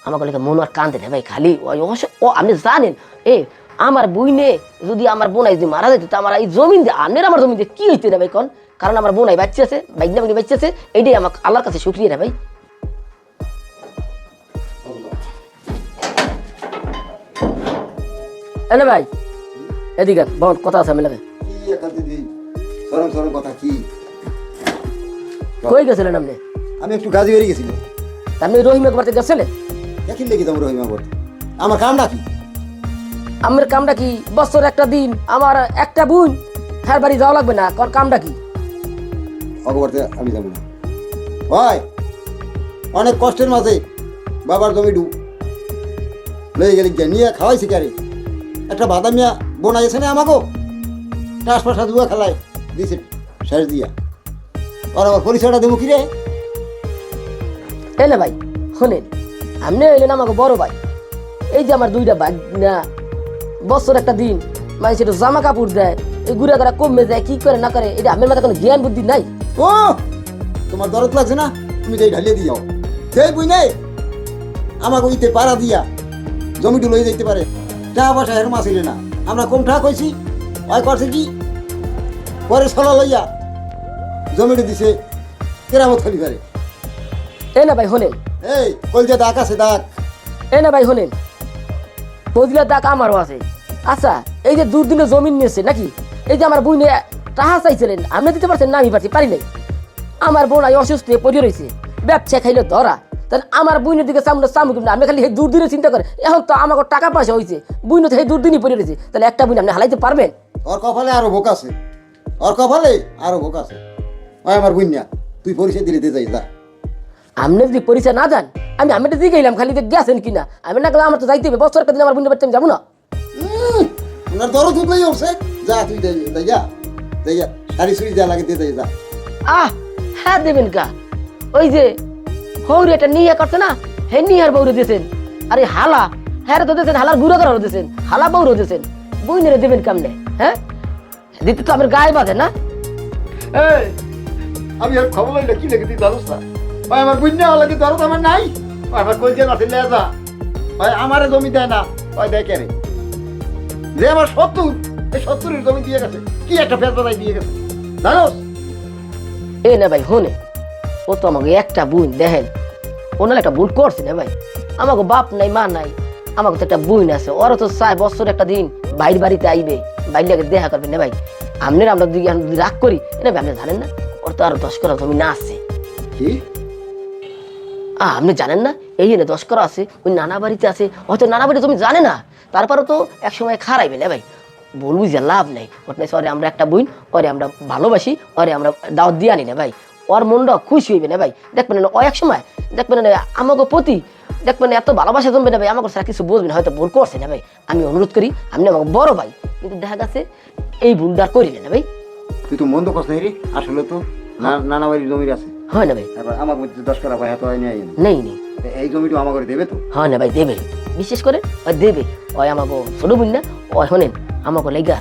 আমাকে লেগে মন আর কান্দে না ভাই খালি ও আপনি জানেন আমার বইনে যদি আমার বোনাই যদি মারা যেত আমার এই জমিন দিয়ে আনের আমার জমিন দিয়ে কি হইতে না ভাই কোন কারণ আমার বোনাই বাচ্চা আছে বাইনা বানি বাচ্চা আছে এইটাই আমার আল্লাহর কাছে শুকরিয়া না ভাই এনে ভাই এদিকে বহুত কথা আছে আমি লাগে কথা কি কই গেছিলেন আপনি? আমি একটু কাজে বেরিয়ে গেছিলাম। আপনি রহিমা বাড়িতে গেছিলেন? দেখি দেখি তোমার রহিমা বাড়ি আমার কামটা কি? আমার কামটা কি? বছর একটা দিন আমার একটা বোন হ্যাঁ বাড়ি যাওয়া লাগবে না কার কামটা কি? অগবর্তে আমি যাবো না ভাই অনেক কষ্টের মাঝে বাবার জমি ডু লয়ে গেলি নিয়ে খাওয়াইছি কারে একটা বাদাম মিয়া বোনাইছে না আমাকে ট্রান্সফার সাজুয়া খেলায় দিছে শেষ দিয়া আর আমার পরিচয়টা দেবো কি রে এলে ভাই শোনেন আপনি এলেন আমাকে বড় ভাই এই যে আমার দুইটা ভাই না বছর একটা দিন মানে সেটা জামা কাপড় দেয় এই গুড়া গুড়া কমে যায় কি করে না করে এটা আমার মাথায় কোনো জ্ঞান বুদ্ধি নাই ও তোমার দরদ লাগছে না তুমি যাই ঢালিয়ে দিয়ে যাও সেই বুঝ নেই আমাকে ওইতে পাড়া দিয়া জমিটু লয়ে যেতে পারে টাকা পয়সা হেরমা ছিল না আমরা কম টাকা কইছি ওই করছে কি পরে ছলা লইয়া জমিটু দিছে কেরামত খালি পারে এ না ভাই শোনেন এই কলজা দাগ আছে দাগ এ না ভাই শোনেন ফজলার দাগ আমারও আছে আচ্ছা এই যে দুর্দিনে জমিন নিয়েছে নাকি এই যে আমার বোনে টাকা চাইছিলেন আপনি দিতে পারছেন না আমি পারি নাই আমার বোন অসুস্থ হয়ে পড়ে রয়েছে ব্যবসা খাইলে ধরা তাহলে আমার বোনের দিকে সামনে সামু কিন্তু আমি খালি এই দুর্দিনে চিন্তা করে এখন তো আমাকে টাকা পয়সা হয়েছে বোন তো এই দুর্দিনই পড়ে রয়েছে তাহলে একটা বোন আপনি হালাইতে পারবেন ওর কপালে আরো ভোক আছে ওর কপালে আরো ভোক আছে ওই আমার বুইন্যা তুই পরিচয় দিলে দিয়ে যাই যা আপনি যদি পরিচয় না যান আমি তো দিয়ে গেলাম খালি গেছেন কিনা আমি না গেলে আমার তো যাইতে হবে বছর দিন আমার বোনের বাড়িতে আমি যাবো না ওনার দরদ উঠলেই উঠছে যা তুই যাই যা যাই যা শাড়ি সুড়ি যা লাগে দিয়ে যাই যা হ্যাঁ দেবেন কা ওই যে হৌরি এটা নিয়ে করছে না হে নিয়ার বৌরে দিয়েছেন আরে হালা হ্যাঁ তো দিয়েছেন হালার গুঁড়ো করার দিয়েছেন হালা বৌরে দিয়েছেন বইনেরে দেবেন কামনে হ্যাঁ দিতে তো আমার গায়ে বাঁধে না এই আমি আর খবর লইলে কি লেগে তুই জানোস না ভাই আমার বুঝনা লাগে দরদ আমার নাই আমার কলজা না ছিল যা ভাই আমারে জমি দেয় না ভাই দেয় কে রে যে আমার 70 এই 70 জমি দিয়ে গেছে কি একটা ফেসবাই দিয়ে গেছে জানোস এ না ভাই হোনে ও তো আমাকে একটা বোন দেখেন ওনার একটা ভুল করছে না ভাই আমাকে বাপ নাই মা নাই আমাকে তো একটা বোন আছে ওরা তো চায় বছর একটা দিন বাইর বাড়িতে আইবে বাইরে দেখা করবে না ভাই আপনার আমরা যদি রাগ করি এটা আপনি জানেন না ওর তো আরো 10 করা জমি না আছে কি আপনি জানেন না এই এনে 10 করা আছে ওই নানা বাড়িতে আছে হয়তো নানা বাড়ি তুমি জানে না তারপরে তো এক সময় খারাইবে না ভাই বলবি যে লাভ নাই ওটা সরে আমরা একটা বোন ওরে আমরা ভালোবাসি ওরে আমরা দাওয়াত দিয়ে আনি না ভাই ওর মনটা খুশি হইবে না ভাই দেখবেন না ও এক সময় দেখবেন না আমাকে প্রতি দেখবেন এত ভালোবাসা জমবে না ভাই আমাকে স্যার কিছু বুঝবেন হয়তো ভুল করছে না ভাই আমি অনুরোধ করি আপনি আমাকে বড় ভাই কিন্তু দেখা গেছে এই ভুলটা আর করিলেন না ভাই তুই তো মন্দ করছ নাই রে আসলে তো নানা বাড়ির জমি আছে হয় না ভাই তারপর আমার মধ্যে 10 করা ভাই এত হয় নাই নেই নেই এই জমিটা আমার করে দেবে তো হয় না ভাই দেবে বিশেষ করে ওই দেবে ওই আমাকে ছোট বোন না ওই শোনেন আমাকে লেগা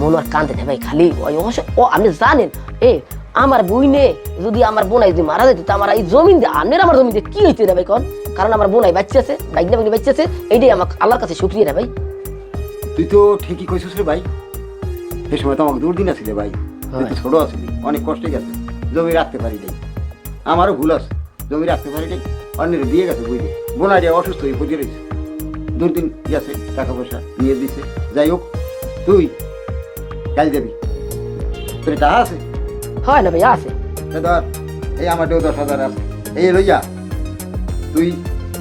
মন আর কান্দে না ভাই খালি ও আপনি জানেন আমার বইনে যদি আমার বোনাই যদি মারা যেত আমার এই জমিন দিয়ে আনের আমার জমিন দিয়ে কি হইতে না ভাই কোন কারণ আমার বোনাই বাচ্চা আছে বাইনা বানি বাচ্চা আছে এইটাই আমার আল্লাহর কাছে শুকরিয়া না ভাই তুই তো ঠিকই কইছিস রে ভাই এই সময় তো আমাকে দুর্দিন আসলে ভাই তুই তো ছোট আসলি অনেক কষ্টে গেছে জমি রাখতে পারি নাই আমারও ভুল আছে জমি রাখতে পারি নাই অন্যের দিয়ে গেছে বুঝলি বোনাইটা অসুস্থ হয়ে পড়ে রয়েছে দুর্দিন গেছে টাকা পয়সা নিয়ে দিছে যাই হোক তুই কাল যাবি তোর টাকা আছে হয় না ভাই আছে ধর এই আমারটাও 10,000 আছে এই লইয়া তুই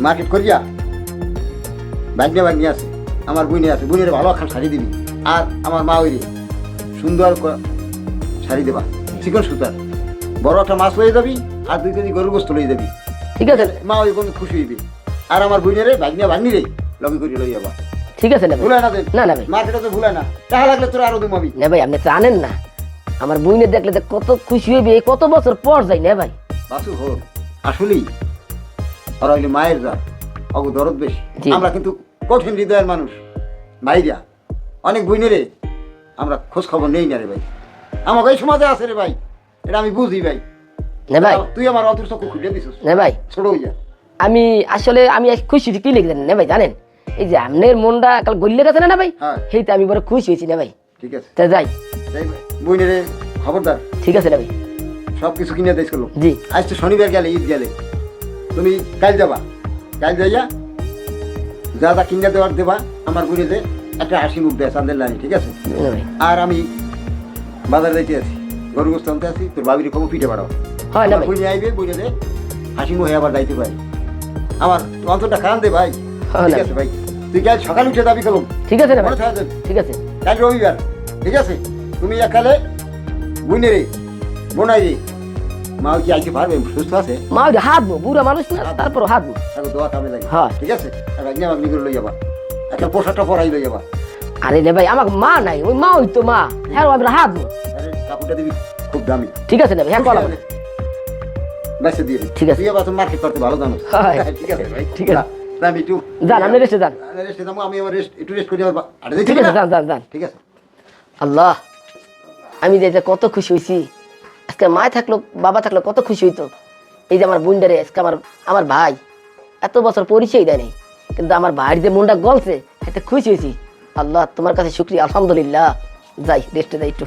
মার্কেট করিয়া বাগনিয়া আছে আমার বুনে আছে বুনের ভালো খান শাড়ি দিবি আর আমার মা ওই সুন্দর শাড়ি দেবা চিকন সুতার বড় একটা মাছ লয়ে যাবি আর 2 কেজি গরুর গোস্ত লয়ে যাবি ঠিক আছে মা ওই কোন খুশি হইবি আর আমার বুনেরে বাগনিয়া বান্নি রে লগে করি লই যাবা ঠিক আছে না ভুলাই না না ভাই মার্কেটে তো ভুলাই না টাকা লাগলে তোর আরো দুমাবি না ভাই আপনি জানেন না আমার বইনে দেখলে কত খুশি হইবে কত বছর পর যাই না ভাই বাসু হোক আসলেই আর হইলে মায়ের যা অগু দরদ বেশি আমরা কিন্তু কঠিন হৃদয়ের মানুষ ভাইরা অনেক বইনে রে আমরা খোঁজ খবর নেই না রে ভাই আমাকে এই সমাজে আছে রে ভাই এটা আমি বুঝি ভাই না ভাই তুই আমার অন্তর চক্ষু খুলে দিছিস না ভাই ছোট হইয়া আমি আসলে আমি এক খুশি হয়েছি কি লিখে জানেন না ভাই জানেন এই যে আপনার মনটা কাল গল্লে গেছে না ভাই হ্যাঁ। সেইটা আমি বড় খুশি হয়েছি না ভাই ঠিক আছে তা যাই বইনের খবরদার ঠিক আছে না ভাই সব কিছু কিনে দিস করলো জি আজ তো শনিবার গেলে ঈদ গেলে তুমি কাল যাবা কাল যাইয়া যা যা কিনে দেওয়ার দেবা আমার বুড়িতে একটা হাসি মুখ দেয় চান্দের লানি ঠিক আছে না ভাই আর আমি বাজারে যাইতে আছি গরু গোস্ত আনতে আছি তোর বাবির খবর পিঠে বাড়াও হয় না ভাই বুঝে আইবে বুঝে হাসি মুখে আবার যাইতে পারি আমার অন্তরটা খান দে ভাই হ্যাঁ, ঠিক না। আছে ভাই তুই কাল সকাল উঠে দাবি করলাম ঠিক আছে না ভাই মনে থাকা যাবে ঠিক আছে কাল রবিবার ঠিক আছে তুমি একালে বুনে রে বোনাই রে মা কি আইতে পারবে সুস্থ আছে মা ওই হাত বো বুড়া মানুষ না তারপর হাত বো তাকে দোয়া কামে লাগে হ্যাঁ। ঠিক আছে আর একদিন আপনি করে লই যাবা একটা পোশাকটা পরাই লই যাবা আরে না ভাই আমার মা নাই ওই মা ওই তো মা হ্যাঁ আমরা হাত বো আরে কাপড়টা দিবি খুব দামি ঠিক আছে না ভাই হ্যাঁ কলা বেসে দিয়ে দিবি ঠিক আছে। তুই আবার তো মার্কেট করতে ভালো জানো হ্যাঁ। ঠিক আছে ভাই ঠিক আছে। না, আমি একটু যান আপনি রেস্টে যান রেস্টে যাবো আমি আমার একটু রেস্ট করি আমার আরে দেখি ঠিক আছে যান যান যান ঠিক আছে আল্লাহ আমি যে এটা কত খুশি হয়েছি আজকে মা থাকলো বাবা থাকলো কত খুশি হইতো এই যে আমার বোনডারে আজকে আমার ভাই এত বছর পরিচয় দেয় নাই কিন্তু আমার ভাইয়ের যে মনটা গলছে এতে খুশি হয়েছি আল্লাহ তোমার কাছে শুক্রিয়া আলহামদুলিল্লাহ যাই রেস্টে যাই একটু